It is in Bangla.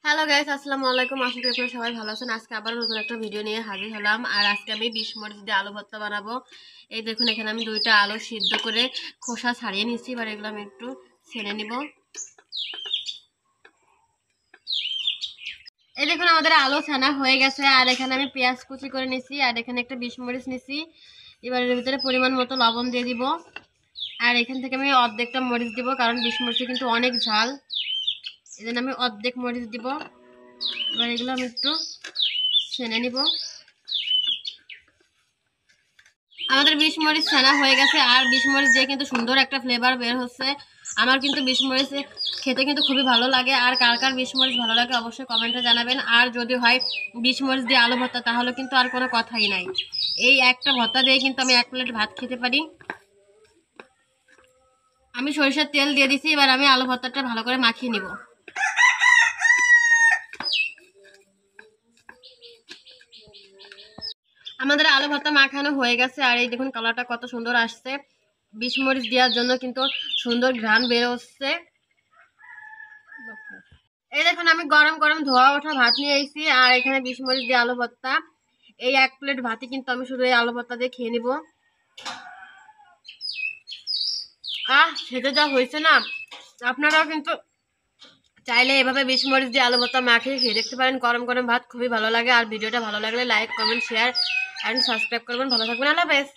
হ্যালো গাইস, আসসালামু আলাইকুম। আশা করি আপনারা সবাই ভালো আছেন। আজকে আবার নতুন একটা ভিডিও নিয়ে হাজির হলাম। আর আজকে আমি 20 মরিচ দিয়ে আলু ভর্তা বানাবো। এই দেখুন, এখানে আমি 2টা আলু সিদ্ধ করে খোসা ছাড়িয়ে নিচ্ছি। এবার এগুলো আমি একটু ছেড়ে নিব। এই দেখুন, আমাদের আলু ছানা হয়ে গেছে। আর এখানে আমি পেঁয়াজ কুচি করে নিছি। আর এখানে একটা 20 মরিচ নিছি। এবার এর ভিতরে পরিমাণ মতো লবণ দিয়ে দিব। আর এখান থেকে আমি অর্ধেকটা মরিচ দিব, কারণ 20 মরিচে কিন্তু অনেক ঝাল। এই জন্য আমি অর্ধেক মরিচ দিব। এবার এগুলো আমি একটু ছেড়ে নিব। আমাদের 20 মরিচ ছানা হয়ে গেছে। আর 20 মরিচ দিয়ে কিন্তু সুন্দর একটা ফ্লেভার বের হচ্ছে। আমার কিন্তু 20 মরিচ খেতে কিন্তু খুবই ভালো লাগে। আর কার কার 20 মরিচ ভালো লাগে অবশ্যই কমেন্টে জানাবেন। আর যদি হয় 20 মরিচ দিয়ে আলু ভর্তা, তাহলে কিন্তু আর কোনো কথাই নাই। এই একটা ভর্তা দিয়ে কিন্তু আমি 1 প্লেট ভাত খেতে পারি। আমি সরিষার তেল দিয়ে দিছি। এবার আমি আলু ভর্তাটা ভালো করে মাখিয়ে নিব। আমাদের আলু ভর্তা মাখানো হয়ে গেছে। আর এই দেখুন, কালারটা কত সুন্দর আসছে। 20 মরিচ দেওয়ার জন্য কিন্তু সুন্দর ঘ্রাণ বের হচ্ছে। এই দেখুন, আমি গরম গরম ধোয়া ওঠা ভাত নিয়ে এসেছি। আর এখানে 20 মরিচ দিয়ে আলু ভর্তা। এই 1 প্লেট ভাতই কিন্তু আমি শুধু এই আলু ভর্তা দিয়ে খেয়ে নিব। খেতে যা হয়েছে না! আপনারাও কিন্তু চাইলে এভাবে 20 মরিচ দিয়ে আলু ভর্তা মাখিয়ে খেয়ে দেখতে পারেন। গরম গরম ভাত খুবই ভালো লাগে। আর ভিডিওটা ভালো লাগলে like, comment, share and subscribe করবেন। ভালো থাকবেন। আল্লাহ হাফেজ।